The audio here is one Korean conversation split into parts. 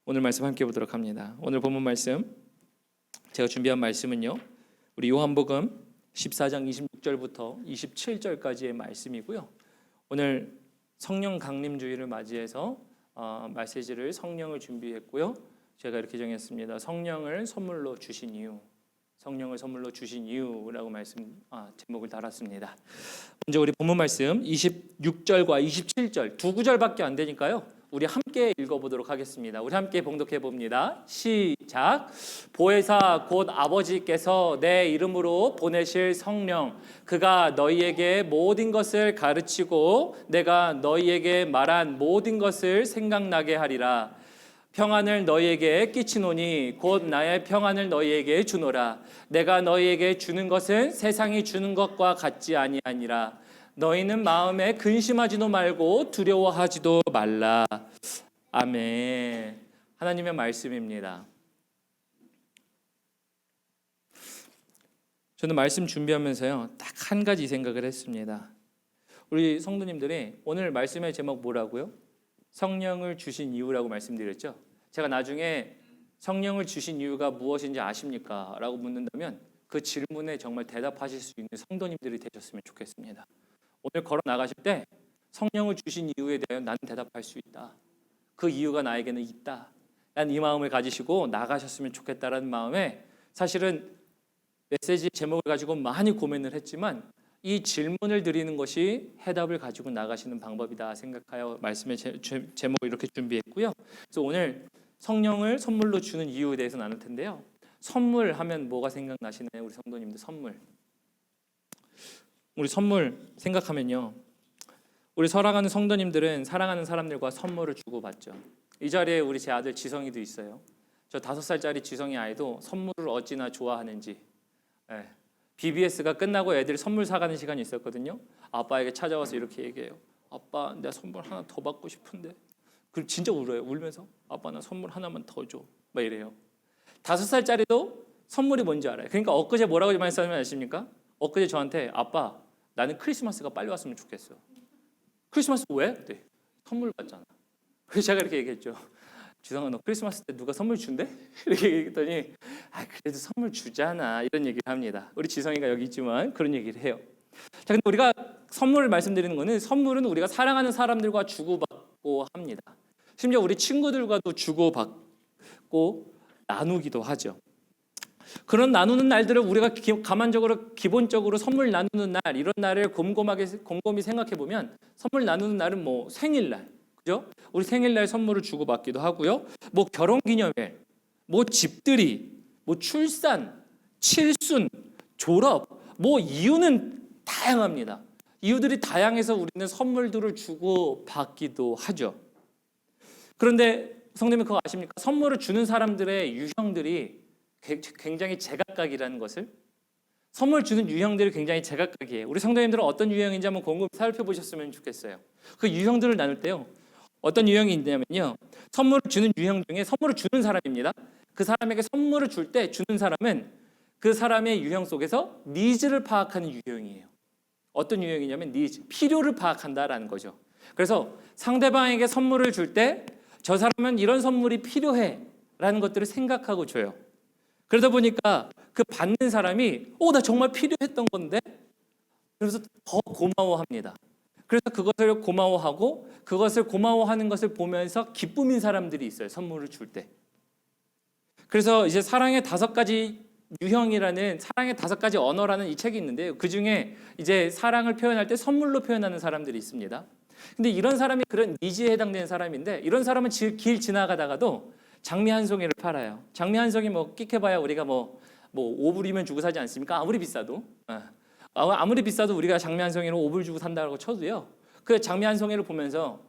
오늘 말씀 함께 보도록 합니다. 오늘 본문 말씀 제가 준비한 말씀은요, 우리 요한복음 14장 26절부터 27절까지의 말씀이고요. 오늘 성령 강림주의를 맞이해서 메시지를 성령을 준비했고요. 제가 이렇게 정했습니다. 성령을 선물로 주신 이유, 성령을 선물로 주신 이유라고 제목을 달았습니다. 먼저 우리 본문 말씀 26절과 27절 두 구절밖에 안 되니까요, 우리 함께 읽어보도록 하겠습니다. 우리 함께 봉독해 봅니다. 시작. 보혜사 곧 아버지께서 내 이름으로 보내실 성령, 그가 너희에게 모든 것을 가르치고 내가 너희에게 말한 모든 것을 생각나게 하리라. 평안을 너희에게 끼치노니 곧 나의 평안을 너희에게 주노라. 내가 너희에게 주는 것은 세상이 주는 것과 같지 아니하니라. 너희는 마음에 근심하지도 말고 두려워하지도 말라. 아멘. 하나님의 말씀입니다. 저는 말씀 준비하면서요, 딱 한 가지 생각을 했습니다. 우리 성도님들이 오늘 말씀의 제목 뭐라고요? 성령을 주신 이유라고 말씀드렸죠. 제가 나중에 성령을 주신 이유가 무엇인지 아십니까? 라고 묻는다면 그 질문에 정말 대답하실 수 있는 성도님들이 되셨으면 좋겠습니다. 오늘 걸어 나가실 때 성령을 주신 이유에 대해 나는 대답할 수 있다. 그 이유가 나에게는 있다. 난 이 마음을 가지시고 나가셨으면 좋겠다라는 마음에 사실은 메시지 제목을 가지고 많이 고민을 했지만 이 질문을 드리는 것이 해답을 가지고 나가시는 방법이다 생각하여 말씀의 제목을 이렇게 준비했고요. 그래서 오늘 성령을 선물로 주는 이유에 대해서 나눌 텐데요. 선물하면 뭐가 생각나시나요? 우리 성도님들 선물. 우리 선물 생각하면요, 우리 사랑하는 성도님들은 사랑하는 사람들과 선물을 주고받죠. 이 자리에 우리 제 아들 지성이도 있어요. 저 5살짜리 지성이 아이도 선물을 어찌나 좋아하는지. BBS가 끝나고 애들이 선물 사가는 시간이 있었거든요. 아빠에게 찾아와서 이렇게 얘기해요. 아빠, 내가 선물 하나 더 받고 싶은데. 그리고 진짜 울어요. 울면서 아빠, 나 선물 하나만 더 줘. 막 이래요. 5살짜리도 선물이 뭔지 알아요. 그러니까 엊그제 뭐라고 말씀하시면 아십니까? 엊그제 저한테 아빠, 나는 크리스마스가 빨리 왔으면 좋겠어. 크리스마스 왜? 네, 선물 받잖아. 그래서 제가 이렇게 얘기했죠. 지성아, 너 크리스마스 때 누가 선물 준대? 이렇게 얘기했더니 그래도 선물 주잖아, 이런 얘기를 합니다. 우리 지성이가 여기 있지만 그런 얘기를 해요. 자, 근데 우리가 선물을 말씀드리는 거는, 선물은 우리가 사랑하는 사람들과 주고받고 합니다. 심지어 우리 친구들과도 주고받고 나누기도 하죠. 그런 나누는 날들을 우리가 기본적으로 선물 나누는 날, 이런 날을 곰곰이 생각해 보면 선물 나누는 날은 뭐 생일날, 그죠? 우리 생일날 선물을 주고받기도 하고요. 뭐 결혼기념일, 뭐 집들이, 뭐 출산, 칠순, 졸업, 뭐 이유는 다양합니다. 이유들이 다양해서 우리는 선물들을 주고받기도 하죠. 그런데 성도님 그거 아십니까? 선물을 주는 사람들의 유형들이 굉장히 제각각이라는 것을, 선물 주는 유형들이 굉장히 제각각이에요. 우리 성도님들은 어떤 유형인지 한번 곰곰이 살펴보셨으면 좋겠어요. 그 유형들을 나눌 때요, 어떤 유형이 있냐면요, 선물을 주는 유형 중에 선물을 주는 사람입니다. 그 사람에게 선물을 줄 때 주는 사람은 그 사람의 유형 속에서 니즈를 파악하는 유형이에요. 어떤 유형이냐면 니즈, 필요를 파악한다라는 거죠. 그래서 상대방에게 선물을 줄 때 저 사람은 이런 선물이 필요해 라는 것들을 생각하고 줘요. 그러다 보니까 그 받는 사람이 나 정말 필요했던 건데, 그래서 더 고마워합니다. 그래서 그것을 고마워하고, 그것을 고마워하는 것을 보면서 기쁨인 사람들이 있어요, 선물을 줄 때. 그래서 이제 사랑의 5가지 유형이라는, 사랑의 5가지 언어라는 이 책이 있는데요, 그 중에 이제 사랑을 표현할 때 선물로 표현하는 사람들이 있습니다. 근데 이런 사람이 그런 니즈에 해당되는 사람인데, 이런 사람은 길 지나가다가도 장미 한 송이를 팔아요. 장미 한 송이 뭐 끽해봐야 우리가 뭐 5불이면 주고 사지 않습니까? 아무리 비싸도. 아무리 비싸도 우리가 장미 한 송이를 5불 주고 산다고 쳐도요, 그 장미 한 송이를 보면서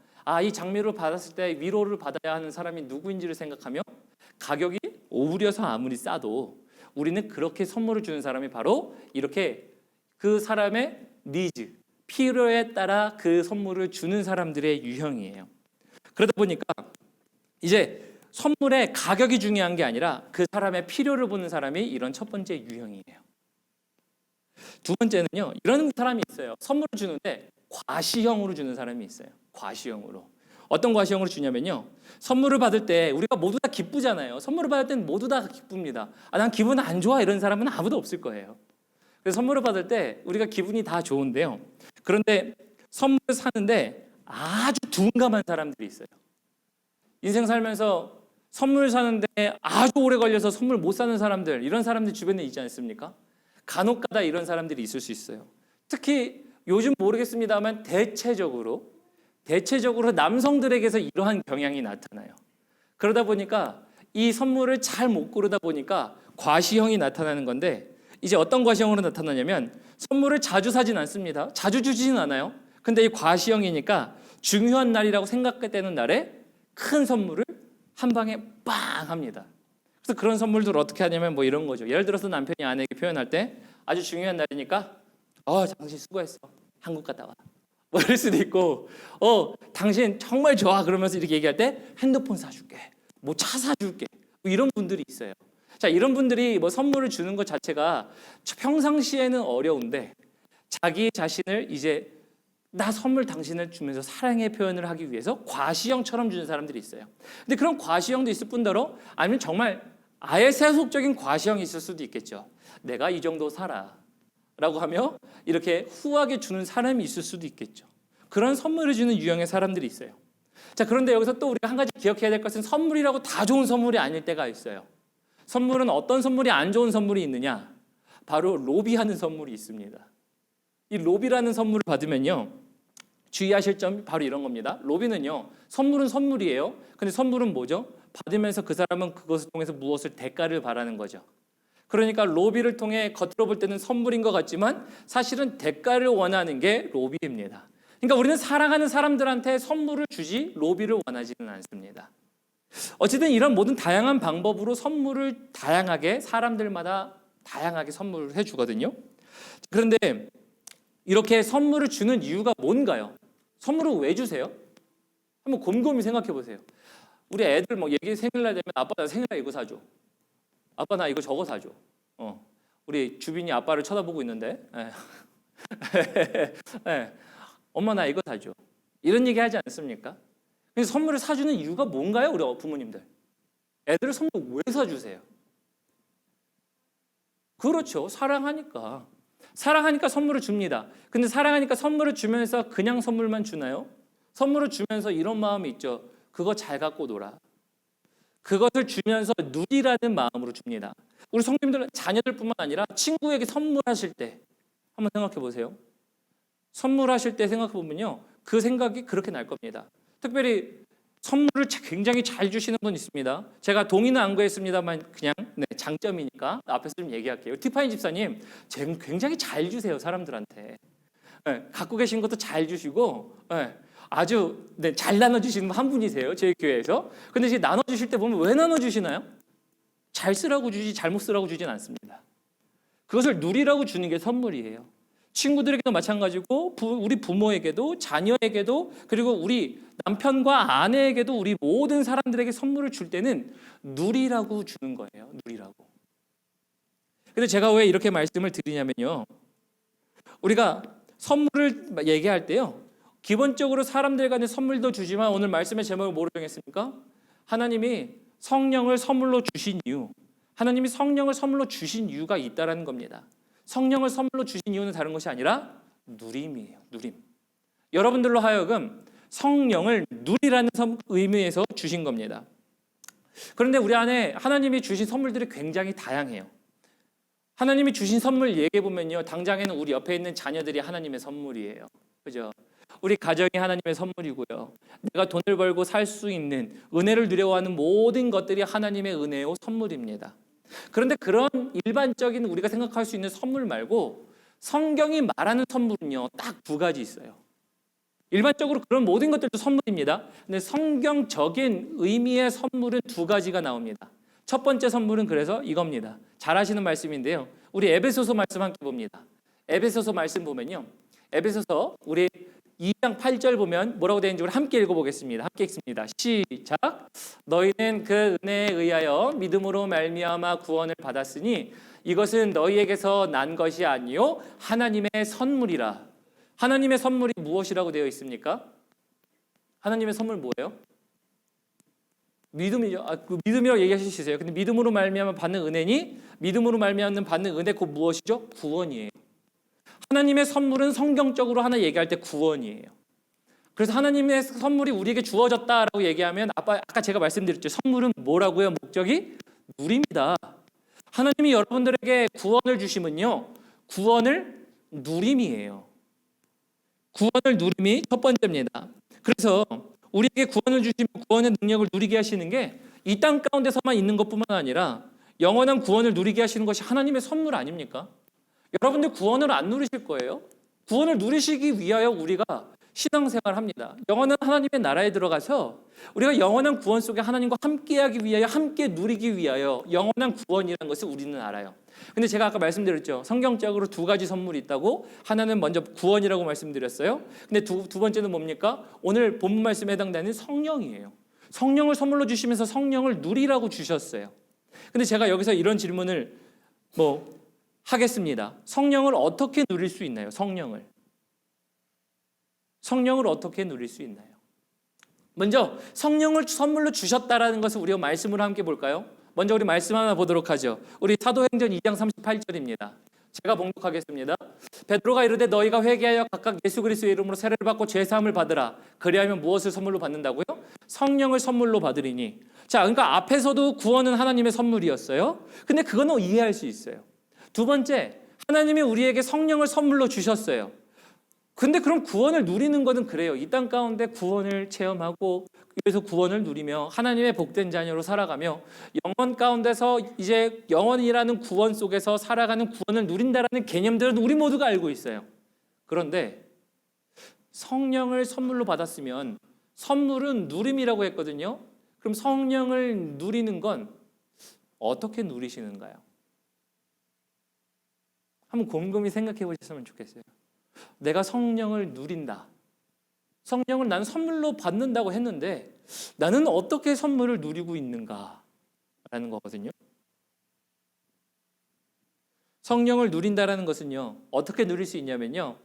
이 장미를 받았을 때 위로를 받아야 하는 사람이 누구인지를 생각하며, 가격이 5불이어서 아무리 싸도 우리는 그렇게 선물을 주는 사람이 바로 이렇게 그 사람의 니즈, 필요에 따라 그 선물을 주는 사람들의 유형이에요. 그러다 보니까 이제 선물의 가격이 중요한 게 아니라 그 사람의 필요를 보는 사람이 이런 첫 번째 유형이에요. 두 번째는요, 이런 사람이 있어요. 선물을 주는데 과시형으로 주는 사람이 있어요. 과시형으로. 어떤 과시형으로 주냐면요. 선물을 받을 때 우리가 모두 다 기쁘잖아요. 선물을 받을 때는 모두 다 기쁩니다. 난 기분 안 좋아 이런 사람은 아무도 없을 거예요. 그래서 선물을 받을 때 우리가 기분이 다 좋은데요. 그런데 선물을 사는데 아주 둔감한 사람들이 있어요. 인생 살면서 선물 사는데 아주 오래 걸려서 선물 못 사는 사람들, 이런 사람들 주변에 있지 않습니까? 간혹가다 이런 사람들이 있을 수 있어요. 특히 요즘 모르겠습니다만 대체적으로 남성들에게서 이러한 경향이 나타나요. 그러다 보니까 이 선물을 잘 못 고르다 보니까 과시형이 나타나는 건데, 이제 어떤 과시형으로 나타나냐면 선물을 자주 사진 않습니다. 자주 주지는 않아요. 근데 이 과시형이니까 중요한 날이라고 생각되는 날에 큰 선물을 한 방에 빵 합니다. 그래서 그런 선물들을 어떻게 하냐면 뭐 이런 거죠. 예를 들어서 남편이 아내에게 표현할 때 아주 중요한 날이니까 당신 수고했어. 한국 갔다 와. 뭐 이럴 수도 있고 당신 정말 좋아 그러면서 이렇게 얘기할 때 핸드폰 사줄게. 뭐 차 사줄게. 뭐 이런 분들이 있어요. 자, 이런 분들이 뭐 선물을 주는 것 자체가 평상시에는 어려운데 자기 자신을 이제 나 선물 당신을 주면서 사랑의 표현을 하기 위해서 과시형처럼 주는 사람들이 있어요. 근데 그런 과시형도 있을 뿐더러 아니면 정말 아예 세속적인 과시형이 있을 수도 있겠죠. 내가 이 정도 살아 라고 하며 이렇게 후하게 주는 사람이 있을 수도 있겠죠. 그런 선물을 주는 유형의 사람들이 있어요. 자, 그런데 여기서 또 우리가 한 가지 기억해야 될 것은 선물이라고 다 좋은 선물이 아닐 때가 있어요. 선물은 어떤 선물이 안 좋은 선물이 있느냐? 바로 로비하는 선물이 있습니다. 이 로비라는 선물을 받으면요, 주의하실 점이 바로 이런 겁니다. 로비는요, 선물은 선물이에요. 근데 선물은 뭐죠? 받으면서 그 사람은 그것을 통해서 무엇을 대가를 바라는 거죠. 그러니까 로비를 통해 겉으로 볼 때는 선물인 것 같지만 사실은 대가를 원하는 게 로비입니다. 그러니까 우리는 사랑하는 사람들한테 선물을 주지 로비를 원하지는 않습니다. 어쨌든 이런 모든 다양한 방법으로 선물을 다양하게 사람들마다 다양하게 선물을 해주거든요. 그런데 이렇게 선물을 주는 이유가 뭔가요? 선물을 왜 주세요? 한번 곰곰이 생각해 보세요. 우리 애들 뭐 얘기 생일날 되면 아빠 나 생일날 이거 사줘. 아빠 나 이거 저거 사줘. 우리 주빈이 아빠를 쳐다보고 있는데 엄마 나 이거 사줘. 이런 얘기 하지 않습니까? 그래서 선물을 사주는 이유가 뭔가요? 우리 부모님들. 애들을 선물 왜 사주세요? 그렇죠. 사랑하니까. 사랑하니까 선물을 줍니다. 근데 사랑하니까 선물을 주면서 그냥 선물만 주나요? 선물을 주면서 이런 마음이 있죠. 그거 잘 갖고 놀아. 그것을 주면서 누리라는 마음으로 줍니다. 우리 성도님들 자녀들뿐만 아니라 친구에게 선물하실 때 한번 생각해 보세요. 선물하실 때 생각해 보면요, 그 생각이 그렇게 날 겁니다. 특별히 선물을 굉장히 잘 주시는 분 있습니다. 제가 동의는 안 구했습니다만 그냥 장점이니까 앞에서 좀 얘기할게요. 티파니 집사님 굉장히 잘 주세요, 사람들한테. 갖고 계신 것도 잘 주시고 아주 잘 나눠주시는 한 분이세요, 저희 교회에서. 근데 이제 나눠주실 때 보면 왜 나눠주시나요? 잘 쓰라고 주지 잘못 쓰라고 주진 않습니다. 그것을 누리라고 주는 게 선물이에요. 친구들에게도 마찬가지고 우리 부모에게도 자녀에게도 그리고 우리 남편과 아내에게도 우리 모든 사람들에게 선물을 줄 때는 누리라고 주는 거예요. 누리라고. 근데 제가 왜 이렇게 말씀을 드리냐면요, 우리가 선물을 얘기할 때요, 기본적으로 사람들 간에 선물도 주지만 오늘 말씀의 제목을 뭐로 정했습니까? 하나님이 성령을 선물로 주신 이유, 하나님이 성령을 선물로 주신 이유가 있다라는 겁니다. 성령을 선물로 주신 이유는 다른 것이 아니라 누림이에요. 누림. 여러분들로 하여금 성령을 누리라는 의미에서 주신 겁니다. 그런데 우리 안에 하나님이 주신 선물들이 굉장히 다양해요. 하나님이 주신 선물 얘기해 보면요, 당장에는 우리 옆에 있는 자녀들이 하나님의 선물이에요. 그죠? 우리 가정이 하나님의 선물이고요. 내가 돈을 벌고 살 수 있는 은혜를 누려하는 모든 것들이 하나님의 은혜요 선물입니다. 그런데 그런 일반적인 우리가 생각할 수 있는 선물 말고 성경이 말하는 선물은요, 딱 두 가지 있어요. 일반적으로 그런 모든 것들도 선물입니다. 근데 성경적인 의미의 선물은 두 가지가 나옵니다. 첫 번째 선물은 그래서 이겁니다. 잘 아시는 말씀인데요, 우리 에베소서 말씀 함께 봅니다. 에베소서 말씀 보면요, 에베소서 우리 2장 8절 보면 뭐라고 되어 있는지 우리 함께 읽어보겠습니다. 함께 읽습니다. 시작. 너희는 그 은혜에 의하여 믿음으로 말미암아 구원을 받았으니 이것은 너희에게서 난 것이 아니요 하나님의 선물이라. 하나님의 선물이 무엇이라고 되어 있습니까? 하나님의 선물 뭐예요? 믿음이죠. 그 믿음이라고 얘기하실 수 있어요. 근데 믿음으로 말미암아 받는 은혜니 믿음으로 말미암는 받는 은혜 곧 무엇이죠? 구원이에요. 하나님의 선물은 성경적으로 하나 얘기할 때 구원이에요. 그래서 하나님의 선물이 우리에게 주어졌다라고 얘기하면 아까 제가 말씀드렸죠. 선물은 뭐라고요? 목적이 누림이다. 하나님이 여러분들에게 구원을 주심은요. 구원을 누림이에요. 구원을 누림이 첫 번째입니다. 그래서 우리에게 구원을 주시면 구원의 능력을 누리게 하시는 게 이 땅 가운데서만 있는 것뿐만 아니라 영원한 구원을 누리게 하시는 것이 하나님의 선물 아닙니까? 여러분들 구원을 안 누리실 거예요. 구원을 누리시기 위하여 우리가 신앙생활을 합니다. 영원한 하나님의 나라에 들어가서 우리가 영원한 구원 속에 하나님과 함께하기 위하여 함께 누리기 위하여 영원한 구원이라는 것을 우리는 알아요. 근데 제가 아까 말씀드렸죠. 성경적으로 두 가지 선물이 있다고. 하나는 먼저 구원이라고 말씀드렸어요. 근데 두 번째는 뭡니까? 오늘 본문 말씀에 해당되는 성령이에요. 성령을 선물로 주시면서 성령을 누리라고 주셨어요. 근데 제가 여기서 이런 질문을 하겠습니다. 성령을 어떻게 누릴 수 있나요? 성령을 어떻게 누릴 수 있나요? 먼저 성령을 선물로 주셨다라는 것을 우리가 말씀으로 함께 볼까요? 먼저 우리 말씀 하나 보도록 하죠. 우리 사도행전 2장 38절입니다. 제가 봉독하겠습니다. 베드로가 이르되 너희가 회개하여 각각 예수 그리스도의 이름으로 세례를 받고 죄 사함을 받으라. 그리하면 무엇을 선물로 받는다고요? 성령을 선물로 받으리니. 자, 그러니까 앞에서도 구원은 하나님의 선물이었어요. 근데 그거는 이해할 수 있어요. 두 번째, 하나님이 우리에게 성령을 선물로 주셨어요. 근데 그럼 구원을 누리는 것은 그래요. 이 땅 가운데 구원을 체험하고 그래서 구원을 누리며 하나님의 복된 자녀로 살아가며 영원 가운데서 이제 영원이라는 구원 속에서 살아가는 구원을 누린다라는 개념들은 우리 모두가 알고 있어요. 그런데 성령을 선물로 받았으면 선물은 누림이라고 했거든요. 그럼 성령을 누리는 건 어떻게 누리시는가요? 한번 곰곰이 생각해 보셨으면 좋겠어요. 내가 성령을 누린다. 성령을 나는 선물로 받는다고 했는데 나는 어떻게 선물을 누리고 있는가라는 거거든요. 성령을 누린다라는 것은요. 어떻게 누릴 수 있냐면요.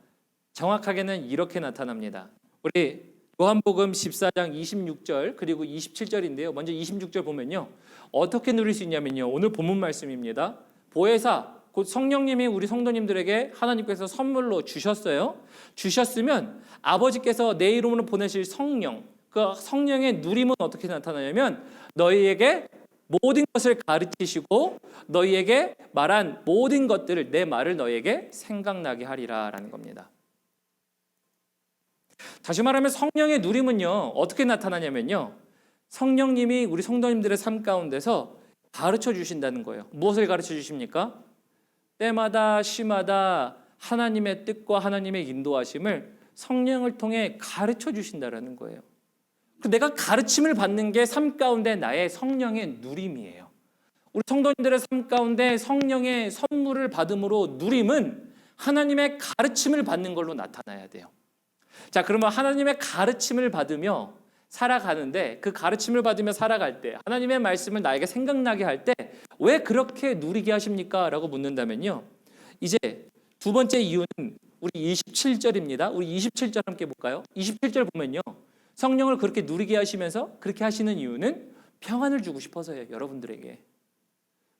정확하게는 이렇게 나타납니다. 우리 요한복음 14장 26절 그리고 27절인데요. 먼저 26절 보면요. 어떻게 누릴 수 있냐면요. 오늘 본문 말씀입니다. 보혜사 곧 성령님이 우리 성도님들에게 하나님께서 선물로 주셨어요. 주셨으면 아버지께서 내 이름으로 보내실 성령, 그 성령의 누림은 어떻게 나타나냐면 너희에게 모든 것을 가르치시고 너희에게 말한 모든 것들을 내 말을 너희에게 생각나게 하리라라는 겁니다. 다시 말하면 성령의 누림은요. 어떻게 나타나냐면요. 성령님이 우리 성도님들의 삶 가운데서 가르쳐 주신다는 거예요. 무엇을 가르쳐 주십니까? 때마다 시마다 하나님의 뜻과 하나님의 인도하심을 성령을 통해 가르쳐 주신다는 거예요. 내가 가르침을 받는 게 삶 가운데 나의 성령의 누림이에요. 우리 성도님들의 삶 가운데 성령의 선물을 받음으로 누림은 하나님의 가르침을 받는 걸로 나타나야 돼요. 자, 그러면 하나님의 가르침을 받으며 살아가는데 그 가르침을 받으며 살아갈 때 하나님의 말씀을 나에게 생각나게 할 때 왜 그렇게 누리게 하십니까? 라고 묻는다면요. 이제 두 번째 이유는 우리 27절입니다. 우리 27절 함께 볼까요? 27절 보면요. 성령을 그렇게 누리게 하시면서 그렇게 하시는 이유는 평안을 주고 싶어서예요. 여러분들에게.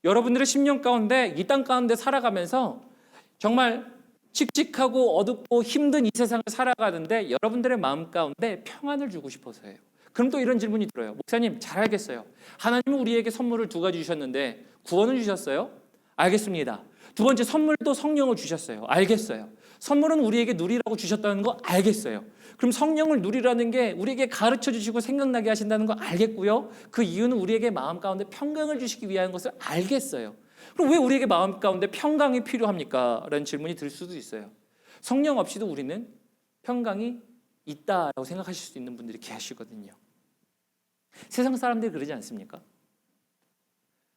여러분들의 심령 가운데 이 땅 가운데 살아가면서 정말 칙칙하고 어둡고 힘든 이 세상을 살아가는데 여러분들의 마음 가운데 평안을 주고 싶어서예요. 그럼 또 이런 질문이 들어요. 목사님 잘 알겠어요. 하나님은 우리에게 선물을 두 가지 주셨는데 구원을 주셨어요? 알겠습니다. 두 번째 선물도 성령을 주셨어요. 알겠어요. 선물은 우리에게 누리라고 주셨다는 거 알겠어요. 그럼 성령을 누리라는 게 우리에게 가르쳐 주시고 생각나게 하신다는 거 알겠고요. 그 이유는 우리에게 마음 가운데 평강을 주시기 위한 것을 알겠어요. 그럼 왜 우리에게 마음 가운데 평강이 필요합니까? 라는 질문이 들 수도 있어요. 성령 없이도 우리는 평강이 있다라고 생각하실 수 있는 분들이 계시거든요. 세상 사람들이 그러지 않습니까?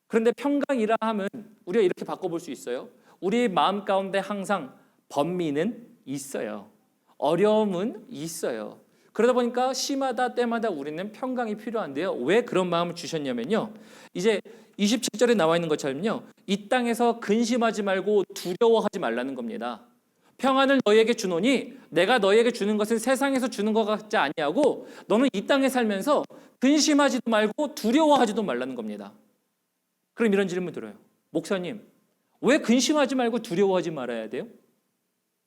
그런데 평강이라 하면 우리가 이렇게 바꿔볼 수 있어요. 우리의 마음 가운데 항상 번민은 있어요. 어려움은 있어요. 그러다 보니까 시마다 때마다 우리는 평강이 필요한데요. 왜 그런 마음을 주셨냐면요. 이제 27절에 나와 있는 것처럼요. 이 땅에서 근심하지 말고 두려워하지 말라는 겁니다. 평안을 너희에게 주노니 내가 너희에게 주는 것은 세상에서 주는 것 같지 아니하고 너는 이 땅에 살면서 근심하지도 말고 두려워하지도 말라는 겁니다. 그럼 이런 질문 들어요. 목사님, 왜 근심하지 말고 두려워하지 말아야 돼요?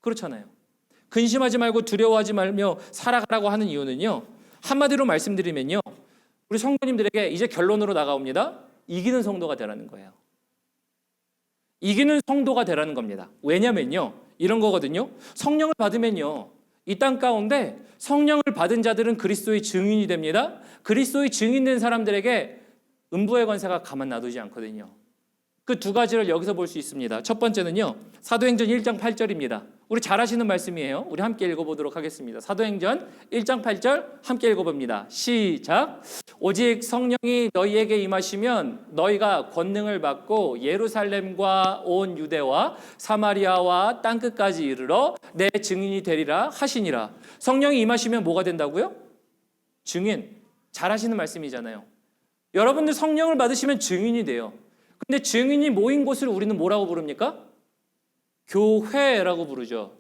그렇잖아요. 근심하지 말고 두려워하지 말며 살아가라고 하는 이유는요, 한마디로 말씀드리면요, 우리 성도님들에게 이제 결론으로 나가옵니다. 이기는 성도가 되라는 거예요. 이기는 성도가 되라는 겁니다. 왜냐면요, 이런 거거든요. 성령을 받으면요, 이 땅 가운데 성령을 받은 자들은 그리스도의 증인이 됩니다. 그리스도의 증인된 사람들에게 음부의 권세가 가만 놔두지 않거든요. 그 두 가지를 여기서 볼 수 있습니다. 첫 번째는요, 사도행전 1장 8절입니다. 우리 잘 아시는 말씀이에요. 우리 함께 읽어보도록 하겠습니다. 사도행전 1장 8절 함께 읽어봅니다. 시작. 오직 성령이 너희에게 임하시면 너희가 권능을 받고 예루살렘과 온 유대와 사마리아와 땅끝까지 이르러 내 증인이 되리라 하시니라. 성령이 임하시면 뭐가 된다고요? 증인. 잘 아시는 말씀이잖아요. 여러분들 성령을 받으시면 증인이 돼요. 근데 증인이 모인 곳을 우리는 뭐라고 부릅니까? 교회라고 부르죠.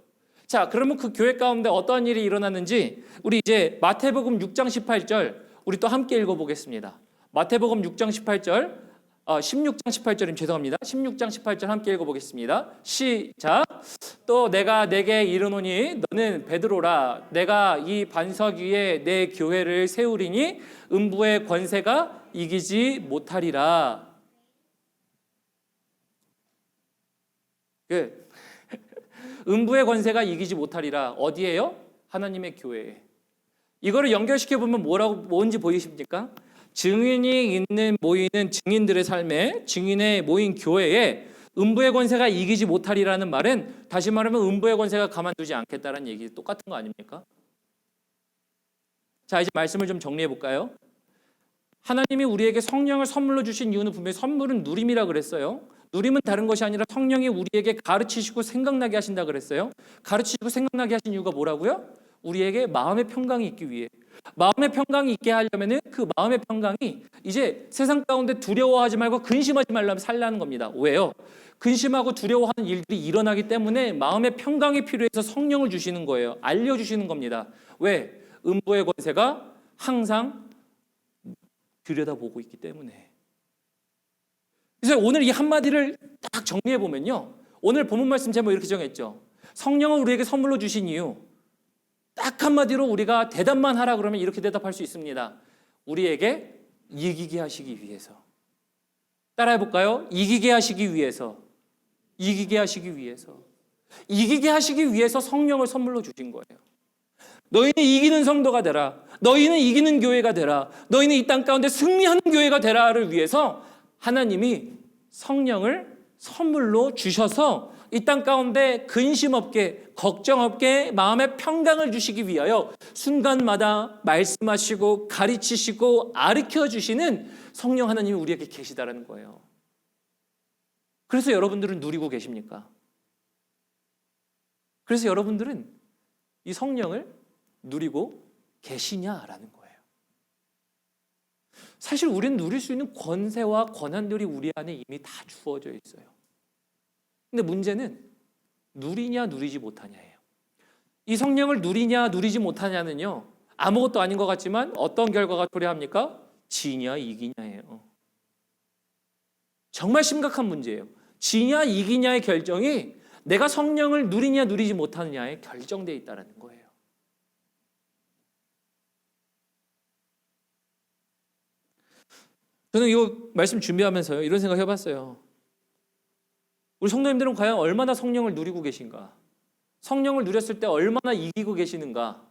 자, 그러면 그 교회 가운데 어떠한 일이 일어났는지 우리 이제 마태복음 6장 18절 우리 또 함께 읽어보겠습니다. 마태복음 6장 18절 16장 18절임 죄송합니다. 16장 18절 함께 읽어보겠습니다. 시작. 또 내가 내게 이르노니 너는 베드로라. 내가 이 반석 위에 내 교회를 세우리니 음부의 권세가 이기지 못하리라. 음부의 권세가 이기지 못하리라. 어디에요? 하나님의 교회에. 이거를 연결시켜보면 뭔지 보이십니까? 증인이 있는 모이는 증인들의 삶에, 증인의 모인 교회에 음부의 권세가 이기지 못하리라는 말은 다시 말하면 음부의 권세가 가만두지 않겠다는 얘기 똑같은 거 아닙니까? 자, 이제 말씀을 좀 정리해 볼까요? 하나님이 우리에게 성령을 선물로 주신 이유는 분명히 선물은 누림이라 그랬어요. 누림은 다른 것이 아니라 성령이 우리에게 가르치시고 생각나게 하신다 그랬어요. 가르치시고 생각나게 하신 이유가 뭐라고요? 우리에게 마음의 평강이 있기 위해. 마음의 평강이 있게 하려면 그 마음의 평강이 이제 세상 가운데 두려워하지 말고 근심하지 말라면 살라는 겁니다. 왜요? 근심하고 두려워하는 일들이 일어나기 때문에 마음의 평강이 필요해서 성령을 주시는 거예요. 알려주시는 겁니다. 왜? 음부의 권세가 항상 들여다보고 있기 때문에. 그래서 오늘 이 한마디를 딱 정리해 보면요, 오늘 본문 말씀 제목 이렇게 정했죠. 성령을 우리에게 선물로 주신 이유, 딱 한마디로 우리가 대답만 하라 그러면 이렇게 대답할 수 있습니다. 우리에게 이기게 하시기 위해서. 따라해 볼까요? 이기게 하시기 위해서. 이기게 하시기 위해서. 이기게 하시기 위해서 성령을 선물로 주신 거예요. 너희는 이기는 성도가 되라. 너희는 이기는 교회가 되라. 너희는 이 땅 가운데 승리하는 교회가 되라를 위해서 하나님이 성령을 선물로 주셔서 이 땅 가운데 근심 없게, 걱정 없게 마음의 평강을 주시기 위하여 순간마다 말씀하시고 가르치시고 가르쳐 주시는 성령 하나님이 우리에게 계시다라는 거예요. 그래서 여러분들은 누리고 계십니까? 그래서 여러분들은 이 성령을 누리고 계시냐라는 거예요. 사실 우리는 누릴 수 있는 권세와 권한들이 우리 안에 이미 다 주어져 있어요. 근데 문제는 누리냐 누리지 못하냐예요. 이 성령을 누리냐 누리지 못하냐는요, 아무것도 아닌 것 같지만 어떤 결과가 초래합니까? 지냐 이기냐예요. 정말 심각한 문제예요. 지냐 이기냐의 결정이 내가 성령을 누리냐 누리지 못하느냐에 결정되어 있다는 거예요. 저는 이거 말씀 준비하면서요, 이런 생각 해봤어요. 우리 성도님들은 과연 얼마나 성령을 누리고 계신가? 성령을 누렸을 때 얼마나 이기고 계시는가?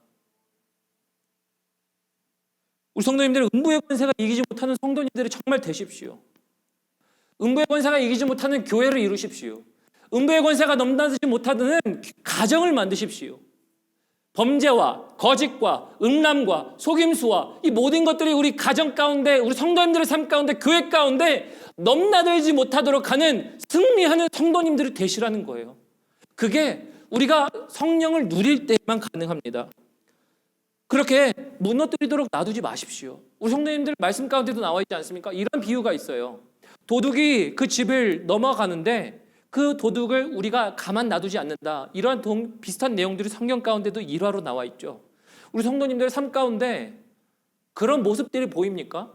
우리 성도님들은 음부의 권세가 이기지 못하는 성도님들이 정말 되십시오. 음부의 권세가 이기지 못하는 교회를 이루십시오. 음부의 권세가 넘나들지 못하는 가정을 만드십시오. 범죄와 거짓과 음란과 속임수와 이 모든 것들이 우리 가정 가운데, 우리 성도님들의 삶 가운데, 교회 가운데 넘나들지 못하도록 하는 승리하는 성도님들이 되시라는 거예요. 그게 우리가 성령을 누릴 때만 가능합니다. 그렇게 무너뜨리도록 놔두지 마십시오. 우리 성도님들 말씀 가운데도 나와 있지 않습니까? 이런 비유가 있어요. 도둑이 그 집을 넘어가는데 그 도둑을 우리가 가만 놔두지 않는다. 이러한 비슷한 내용들이 성경 가운데도 일화로 나와 있죠. 우리 성도님들의 삶 가운데 그런 모습들이 보입니까?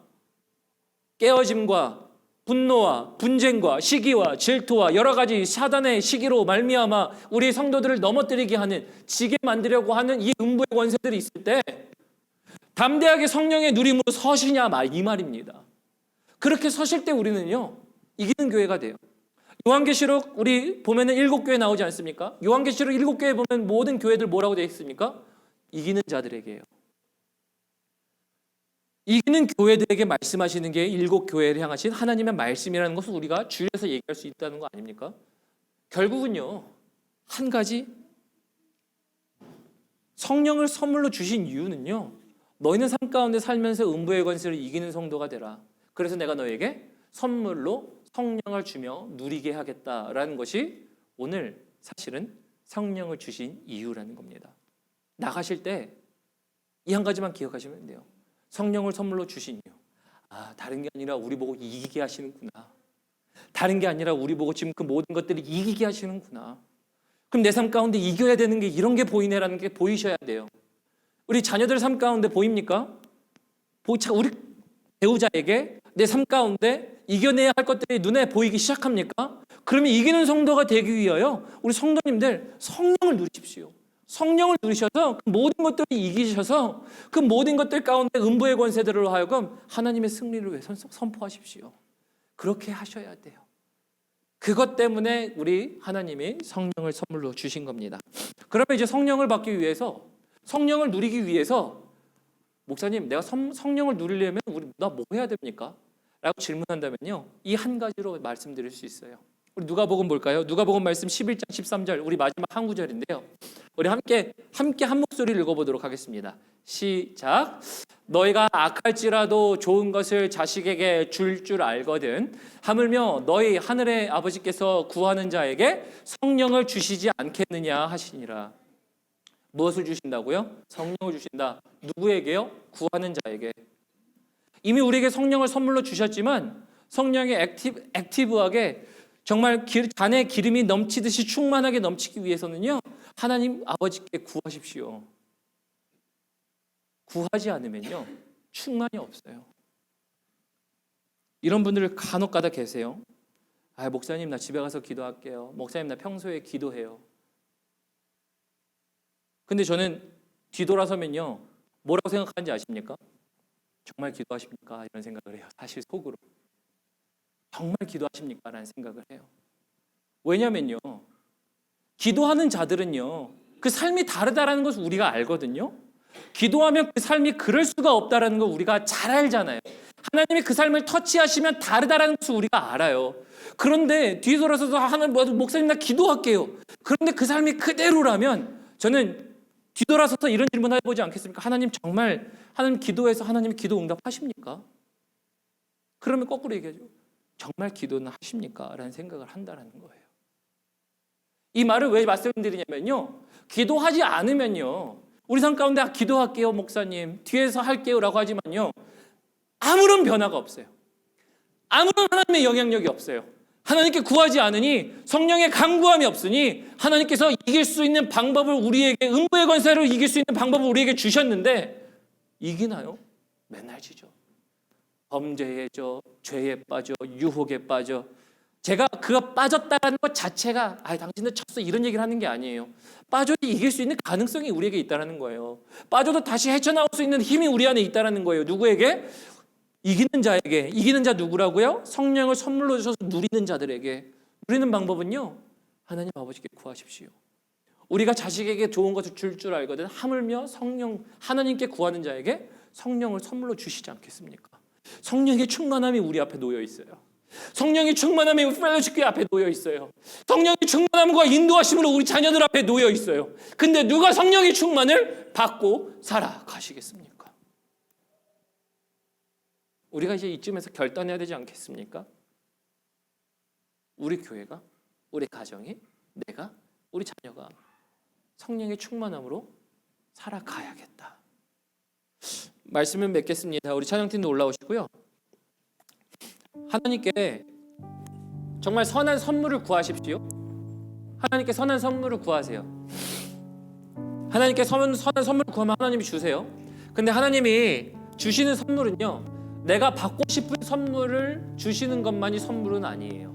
깨어짐과 분노와 분쟁과 시기와 질투와 여러 가지 사단의 시기로 말미암아 우리 성도들을 넘어뜨리게 하는, 지게 만들려고 하는 이 음부의 권세들이 있을 때 담대하게 성령의 누림으로 서시냐 이 말입니다. 그렇게 서실 때 우리는요 이기는 교회가 돼요. 요한계시록 우리 보면은 7교회 나오지 않습니까? 요한계시록 7교회 보면 모든 교회들 뭐라고 되어 있습니까? 이기는 자들에게요. 이기는 교회들에게 말씀하시는 게 7교회를 향하신 하나님의 말씀이라는 것을 우리가 줄여서 얘기할 수 있다는 거 아닙니까? 결국은요 한 가지, 성령을 선물로 주신 이유는요 너희는 삶 가운데 살면서 음부의 권세를 이기는 성도가 되라. 그래서 내가 너에게 선물로 성령을 주며 누리게 하겠다라는 것이 오늘 사실은 성령을 주신 이유라는 겁니다. 나가실 때 이 한 가지만 기억하시면 돼요. 성령을 선물로 주신 이유. 다른 게 아니라 우리 보고 이기게 하시는구나. 다른 게 아니라 우리 보고 지금 그 모든 것들을 이기게 하시는구나. 그럼 내 삶 가운데 이겨야 되는 게 이런 게 보이네라는 게 보이셔야 돼요. 우리 자녀들 삶 가운데 보입니까? 우리 배우자에게 내 삶 가운데 이겨내야 할 것들이 눈에 보이기 시작합니까? 그러면 이기는 성도가 되기 위하여 우리 성도님들 성령을 누리십시오. 성령을 누리셔서 그 모든 것들을 이기셔서 그 모든 것들 가운데 음부의 권세들로 하여금 하나님의 승리를 선포하십시오. 그렇게 하셔야 돼요. 그것 때문에 우리 하나님이 성령을 선물로 주신 겁니다. 그러면 이제 성령을 받기 위해서, 성령을 누리기 위해서 목사님 내가 성령을 누리려면 나 뭐 해야 됩니까? 라고 질문한다면요 이 한 가지로 말씀드릴 수 있어요. 우리 누가복음 볼까요? 누가복음 말씀 11장 13절 우리 마지막 한 구절인데요. 우리 함께 한 목소리를 읽어보도록 하겠습니다. 시작. 너희가 악할지라도 좋은 것을 자식에게 줄 알거든 하물며 너희 하늘의 아버지께서 구하는 자에게 성령을 주시지 않겠느냐 하시니라. 무엇을 주신다고요? 성령을 주신다. 누구에게요? 구하는 자에게. 이미 우리에게 성령을 선물로 주셨지만 성령의 액티브하게 정말 잔에 기름이 넘치듯이 충만하게 넘치기 위해서는요 하나님 아버지께 구하십시오. 구하지 않으면요 충만이 없어요. 이런 분들 간혹가다 계세요. 목사님 나 집에 가서 기도할게요. 목사님 나 평소에 기도해요. 근데 저는 뒤돌아서면요 뭐라고 생각하는지 아십니까? 정말 기도하십니까? 이런 생각을 해요. 사실 속으로. 정말 기도하십니까? 라는 생각을 해요. 왜냐면요 기도하는 자들은요 그 삶이 다르다라는 것을 우리가 알거든요. 기도하면 그 삶이 그럴 수가 없다라는 걸 우리가 잘 알잖아요. 하나님이 그 삶을 터치하시면 다르다라는 것을 우리가 알아요. 그런데 뒤돌아서서 하나님 목사님 나 기도할게요. 그런데 그 삶이 그대로라면 저는 뒤돌아서서 이런 질문을 해보지 않겠습니까? 하나님 정말 하나님 기도해서 하나님 기도 응답하십니까? 그러면 거꾸로 얘기하죠. 정말 기도는 하십니까? 라는 생각을 한다는 거예요. 이 말을 왜 말씀드리냐면요 기도하지 않으면요 우리 삶 가운데 기도할게요 목사님 뒤에서 할게요 라고 하지만요 아무런 변화가 없어요. 아무런 하나님의 영향력이 없어요. 하나님께 구하지 않으니 성령의 강구함이 없으니 하나님께서 이길 수 있는 방법을 우리에게 음부의 권세를 이길 수 있는 방법을 우리에게 주셨는데 이기나요? 맨날 지죠. 범죄에 져, 죄에 빠져, 유혹에 빠져. 제가 그가 빠졌다는 것 자체가 당신들 쳤어 이런 얘기를 하는 게 아니에요. 빠져도 이길 수 있는 가능성이 우리에게 있다는 거예요. 빠져도 다시 헤쳐나올 수 있는 힘이 우리 안에 있다는 거예요. 누구에게? 이기는 자에게. 이기는 자 누구라고요? 성령을 선물로 주셔서 누리는 자들에게. 누리는 방법은요 하나님 아버지께 구하십시오. 우리가 자식에게 좋은 것을 줄 알거든 하물며 하나님께 구하는 자에게 성령을 선물로 주시지 않겠습니까? 성령의 충만함이 우리 앞에 놓여 있어요. 성령의 충만함이 펠로시교 앞에 놓여 있어요. 성령의 충만함과 인도하심으로 우리 자녀들 앞에 놓여 있어요. 근데 누가 성령의 충만을 받고 살아가시겠습니까? 우리가 이제 이쯤에서 결단해야 되지 않겠습니까? 우리 교회가, 우리 가정이, 내가, 우리 자녀가 성령의 충만함으로 살아가야겠다. 말씀을 맺겠습니다. 우리 찬양팀도 올라오시고요. 하나님께 정말 선한 선물을 구하십시오. 하나님께 선한 선물을 구하세요. 하나님께 선한 선물을 구하면 하나님이 주세요. 근데 하나님이 주시는 선물은요, 내가 받고 싶은 선물을 주시는 것만이 선물은 아니에요.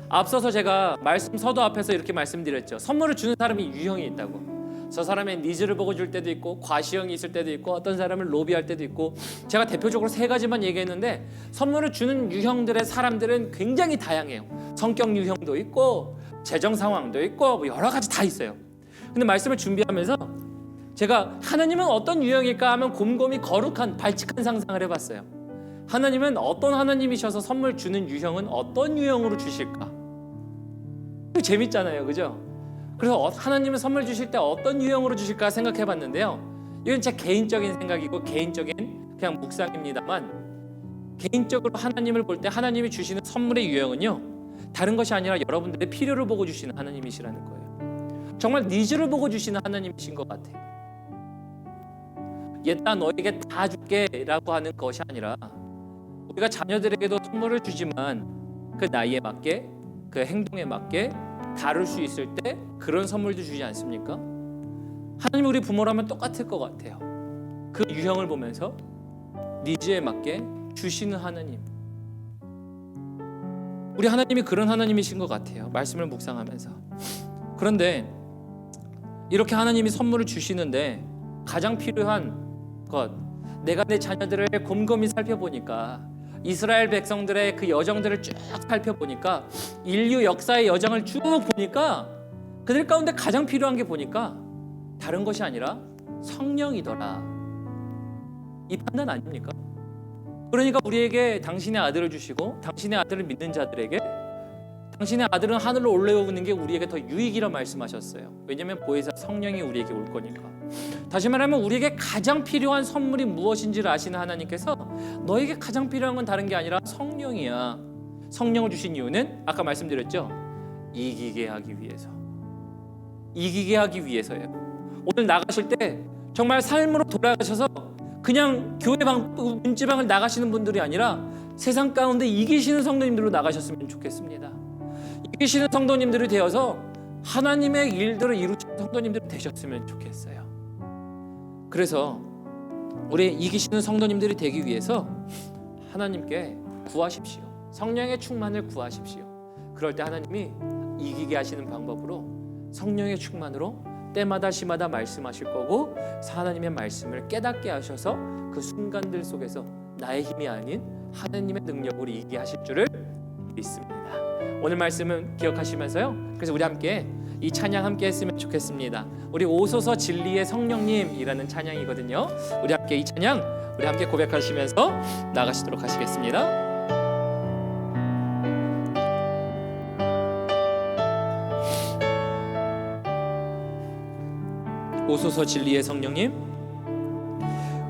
앞서서 제가 말씀 서두 앞에서 이렇게 말씀드렸죠. 선물을 주는 사람이 유형이 있다고. 저 사람의 니즈를 보고 줄 때도 있고, 과시형이 있을 때도 있고, 어떤 사람을 로비할 때도 있고, 제가 대표적으로 3가지만 얘기했는데 선물을 주는 유형들의 사람들은 굉장히 다양해요. 성격 유형도 있고, 재정 상황도 있고, 뭐 여러 가지 다 있어요. 근데 말씀을 준비하면서 제가 하나님은 어떤 유형일까 하면 곰곰이 거룩한 발칙한 상상을 해봤어요. 하나님은 어떤 하나님이셔서 선물 주는 유형은 어떤 유형으로 주실까? 재밌잖아요, 그죠? 그래서 하나님은 선물 주실 때 어떤 유형으로 주실까 생각해봤는데요. 이건 제 개인적인 생각이고 개인적인 그냥 묵상입니다만, 개인적으로 하나님을 볼 때 하나님이 주시는 선물의 유형은요, 다른 것이 아니라 여러분들의 필요를 보고 주시는 하나님이시라는 거예요. 정말 니즈를 보고 주시는 하나님이신 것 같아요. 얘다 너에게 다 줄게 라고 하는 것이 아니라, 우리가 자녀들에게도 선물을 주지만 그 나이에 맞게, 그 행동에 맞게 다룰 수 있을 때 그런 선물도 주지 않습니까? 하나님 우리 부모라면 똑같을 것 같아요. 그 유형을 보면서 니즈에 맞게 주시는 하나님. 우리 하나님이 그런 하나님이신 것 같아요. 말씀을 묵상하면서. 그런데 이렇게 하나님이 선물을 주시는데 가장 필요한 것, 내가 내 자녀들을 곰곰이 살펴보니까, 이스라엘 백성들의 그 여정들을 쭉 살펴보니까, 인류 역사의 여정을 쭉 보니까 그들 가운데 가장 필요한 게 보니까 다른 것이 아니라 성령이더라. 이 판단 아닙니까? 그러니까 우리에게 당신의 아들을 주시고, 당신의 아들을 믿는 자들에게 당신의 아들은 하늘로 올라오는 게 우리에게 더 유익이라 말씀하셨어요. 왜냐하면 보혜사 성령이 우리에게 올 거니까. 다시 말하면 우리에게 가장 필요한 선물이 무엇인지를 아시는 하나님께서 너에게 가장 필요한 건 다른 게 아니라 성령이야. 성령을 주신 이유는 아까 말씀드렸죠. 이기게 하기 위해서. 이기게 하기 위해서예요. 오늘 나가실 때 정말 삶으로 돌아가셔서 그냥 교회 문지방을 나가시는 분들이 아니라 세상 가운데 이기시는 성도님들로 나가셨으면 좋겠습니다. 이기시는 성도님들이 되어서 하나님의 일들을 이루시는 성도님들이 되셨으면 좋겠어요. 그래서 우리 이기시는 성도님들이 되기 위해서 하나님께 구하십시오. 성령의 충만을 구하십시오. 그럴 때 하나님이 이기게 하시는 방법으로 성령의 충만으로 때마다 시마다 말씀하실 거고, 하나님의 말씀을 깨닫게 하셔서 그 순간들 속에서 나의 힘이 아닌 하나님의 능력으로 이기게 하실 줄을 믿습니다. 오늘 말씀은 기억하시면서요, 그래서 우리 함께 이 찬양 함께 했으면 좋겠습니다. 우리 오소서 진리의 성령님이라는 찬양이거든요. 우리 함께 이 찬양 우리 함께 고백하시면서 나가시도록 하시겠습니다. 오소서 진리의 성령님,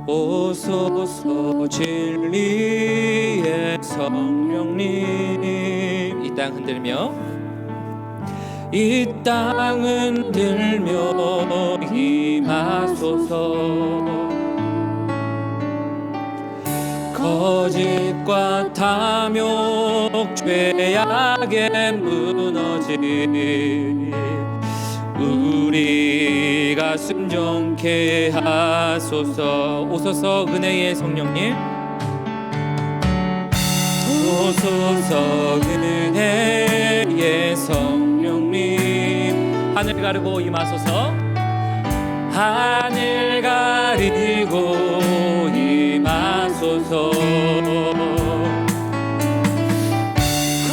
오소서 진리의 성령님. 이 땅 흔들며, 이 땅 흔들며 임하소서. 거짓과 탐욕 죄악에 무너진 우리 가슴 정케 하소서. 오소서 은혜의 성령님, 오소서 은혜의 성령님. 하늘 가르고 임하소서. 하늘 가리고 임하소서.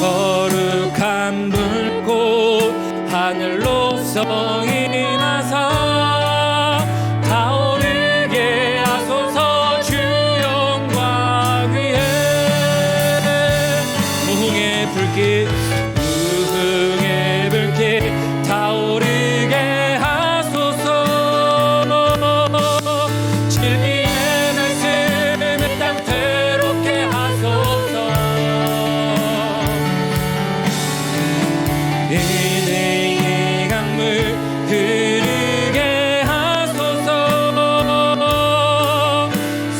거룩한 불꽃 하늘로서 임하사 타오르게 하소서. 주 영광 위에 무흥의 불길, 무흥의 불길 타오르게 하소서. 진리의 말씀을 땅 새롭게 하소서. 은혜의 강물 흐르게 하소서.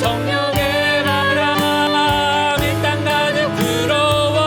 성령의 바람 이 땅 가득 불어와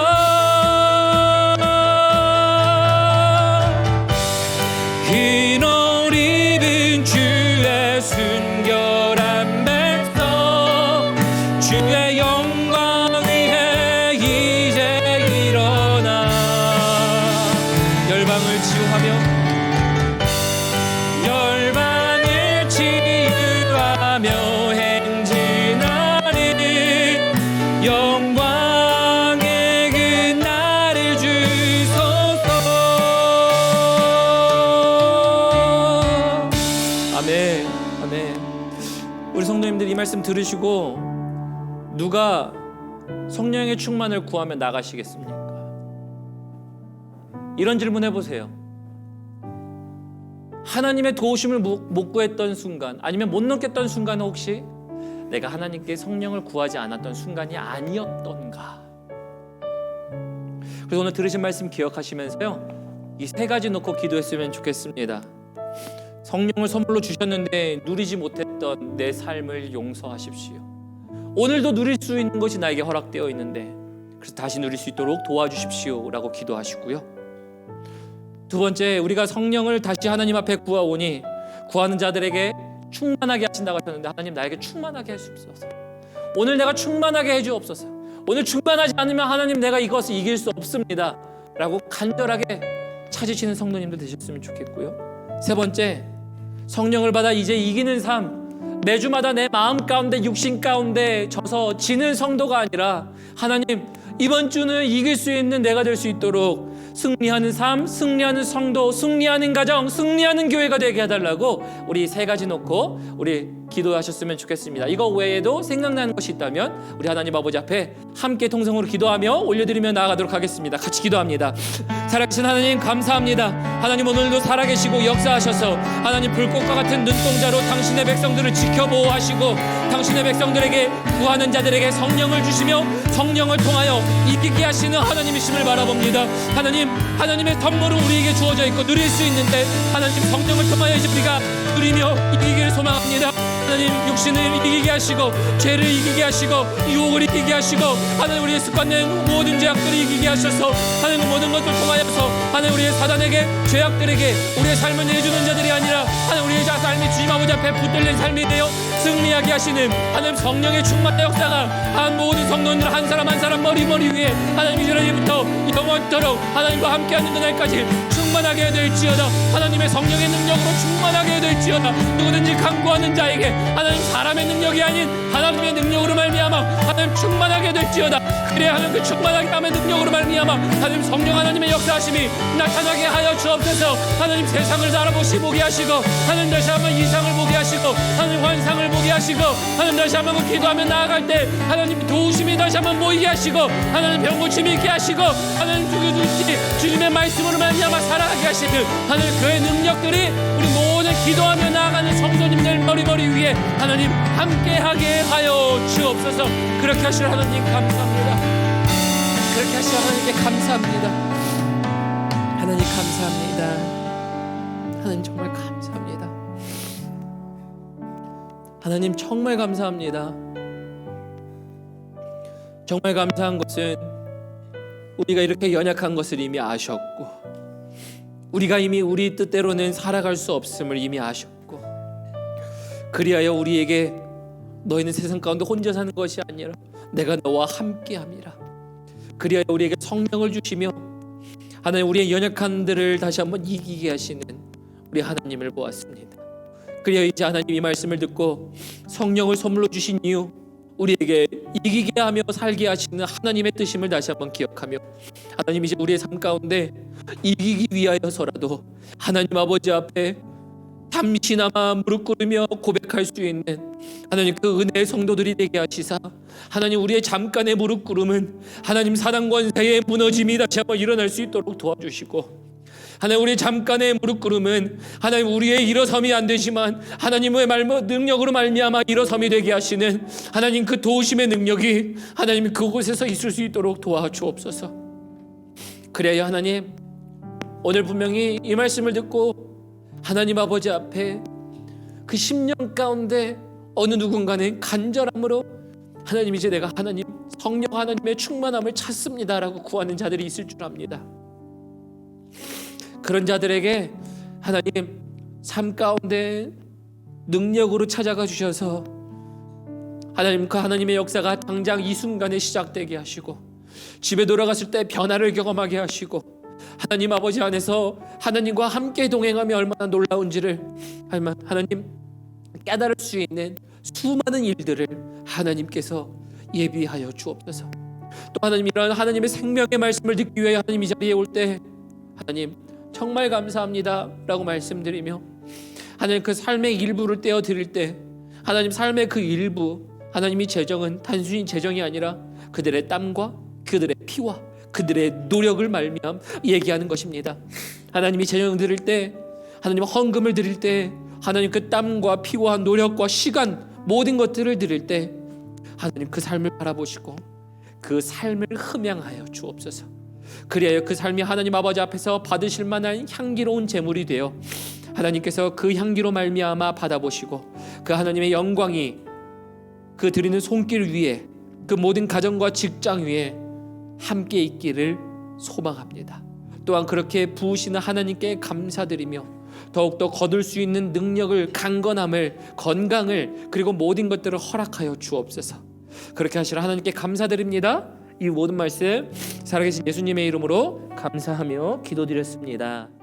성도님들 이 말씀 들으시고 누가 성령의 충만을 구하며 나가시겠습니까? 이런 질문 해보세요. 하나님의 도우심을 못 구했던 순간, 아니면 못 넘겼던 순간은 혹시 내가 하나님께 성령을 구하지 않았던 순간이 아니었던가? 그래서 오늘 들으신 말씀 기억하시면서요, 이 세 가지 놓고 기도했으면 좋겠습니다. 성령을 선물로 주셨는데 누리지 못했던 내 삶을 용서하십시오. 오늘도 누릴 수 있는 것이 나에게 허락되어 있는데 그래서 다시 누릴 수 있도록 도와주십시오 라고 기도하시고요. 두 번째, 우리가 성령을 다시 하나님 앞에 구하오니 구하는 자들에게 충만하게 하신다고 하셨는데, 하나님 나에게 충만하게 해주옵소서. 오늘 내가 충만하게 해주옵소서. 오늘 충만하지 않으면 하나님 내가 이것을 이길 수 없습니다 라고 간절하게 찾으시는 성도님들 되셨으면 좋겠고요. 세 번째, 성령을 받아 이제 이기는 삶, 매주마다 내 마음 가운데 육신 가운데 져서 지는 성도가 아니라 하나님 이번 주는 이길 수 있는 내가 될 수 있도록 승리하는 삶, 승리하는 성도, 승리하는 가정, 승리하는 교회가 되게 해달라고 우리 세 가지 놓고 우리 기도하셨으면 좋겠습니다. 이거 외에도 생각나는 것이 있다면 우리 하나님 아버지 앞에 함께 통성으로 기도하며 올려드리며 나아가도록 하겠습니다. 같이 기도합니다. 살아계신 하나님 감사합니다. 하나님 오늘도 살아계시고 역사하셔서 하나님 불꽃과 같은 눈동자로 당신의 백성들을 지켜보호하시고 당신의 백성들에게 구하는 자들에게 성령을 주시며 성령을 통하여 이기게 하시는 하나님이심을 바라봅니다. 하나님의 선물은 우리에게 주어져 있고 누릴 수 있는데 하나님 성령을 통하여 이제 우리가 누리며 이기기를 소망합니다. 하나님 육신을 이기게 하시고 죄를 이기게 하시고 유혹을 이기게 하시고 하나님 우리의 습관된 모든 죄악들을 이기게 하셔서 하나님 모든 것들 통하여서 하나님 우리의 사단에게 죄악들에게 우리의 삶을 내주는 자들이 아니라 하나님 우리의 삶이 주님 아버지 앞에 붙들린 삶이 되어 승리하게 하시는 하나님 성령의 충만한 역사가 한 모든 성도들 한 사람 한 사람 머리 위에 하나님 이제부터 영원토록 하나님과 함께하는 그날까지 충만하게 될지어다. 하나님의 성령의 능력으로 충만하게 될지어다. 누구든지 간구하는 자에게 하나님 사람의 능력이 아닌 하나님의 능력으로 말미암아 하나님 충만하게 될지어다. 그래야 하는 그 충만하게 함의 능력으로 말미암아 하나님 성령 하나님의 역사하심이 나타나게 하여 주옵소서. 하나님 세상을 알아보시 보게 하시고 하나님 다시 한번 이상을 보게 하시고 하나님 환상을 보게 하시고 하나님 다시 한번 기도하며 나아갈 때 하나님 도우심이 다시 한번 모이게 하시고 하나님 병고침이 있게 하시고 하나님 주님의 말씀으로 말미암아 살아가게 하시는 하나님 그의 능력들이 우리 모든 기도하며 나아가는 성도님들 머리 위에 하나님 함께하게 하여 주옵소서. 그렇게 하실 하나님 감사합니다. 그렇게 하실 하나님께 감사합니다. 하나님 감사합니다. 하나님 정말 감사합니다. 하나님 정말 감사합니다. 정말 감사한 것은 우리가 이렇게 연약한 것을 이미 아셨고 우리가 이미 우리 뜻대로는 살아갈 수 없음을 이미 아셨고 그리하여 우리에게 너희는 세상 가운데 혼자 사는 것이 아니라 내가 너와 함께함이라. 그리하여 우리에게 성령을 주시며 하나님 우리의 연약함들을 다시 한번 이기게 하시는 우리 하나님을 보았습니다. 그리하여 이제 하나님 이 말씀을 듣고 성령을 선물로 주신 이유 우리에게 이기게 하며 살게 하시는 하나님의 뜻임을 다시 한번 기억하며 하나님 이제 우리의 삶 가운데 이기기 위하여서라도 하나님 아버지 앞에 잠시나마 무릎 꿇으며 고백할 수 있는 하나님 그 은혜의 성도들이 되게 하시사 하나님 우리의 잠깐의 무릎 꿇음은 하나님 사단 권세의 무너짐이 다시 한번 일어날 수 있도록 도와주시고 하나님 우리의 잠깐의 무릎 꿇음은 하나님 우리의 일어섬이 안 되지만 하나님의 능력으로 말미암아 일어섬이 되게 하시는 하나님 그 도우심의 능력이 하나님 그곳에서 있을 수 있도록 도와주옵소서. 그래야 하나님 오늘 분명히 이 말씀을 듣고 하나님 아버지 앞에 그 10년 가운데 어느 누군가는 간절함으로 하나님 이제 내가 하나님 성령 하나님의 충만함을 찾습니다라고 구하는 자들이 있을 줄 압니다. 그런 자들에게 하나님 삶 가운데 능력으로 찾아가 주셔서 하나님 그 하나님의 역사가 당장 이 순간에 시작되게 하시고 집에 돌아갔을 때 변화를 경험하게 하시고 하나님 아버지 안에서 하나님과 함께 동행하며 얼마나 놀라운지를 하나님 깨달을 수 있는 수많은 일들을 하나님께서 예비하여 주옵소서. 또 하나님 이런 하나님의 생명의 말씀을 듣기 위해 하나님 이 자리에 올 때 하나님 정말 감사합니다 라고 말씀드리며 하나님 그 삶의 일부를 떼어 드릴 때 하나님 삶의 그 일부, 하나님이 재정은 단순히 재정이 아니라 그들의 땀과 그들의 피와 그들의 노력을 말미암 얘기하는 것입니다. 하나님이 재정 드릴 때, 하나님 헌금을 드릴 때, 하나님 그 땀과 피와 노력과 시간 모든 것들을 드릴 때 하나님 그 삶을 바라보시고 그 삶을 흠양하여 주옵소서. 그리하여 그 삶이 하나님 아버지 앞에서 받으실 만한 향기로운 제물이 되어 하나님께서 그 향기로 말미암아 받아보시고 그 하나님의 영광이 그 드리는 손길 위에, 그 모든 가정과 직장 위에 함께 있기를 소망합니다. 또한 그렇게 부으시는 하나님께 감사드리며 더욱더 거둘 수 있는 능력을, 강건함을, 건강을, 그리고 모든 것들을 허락하여 주옵소서. 그렇게 하시라 하나님께 감사드립니다. 이 모든 말씀 살아계신 예수님의 이름으로 감사하며 기도드렸습니다.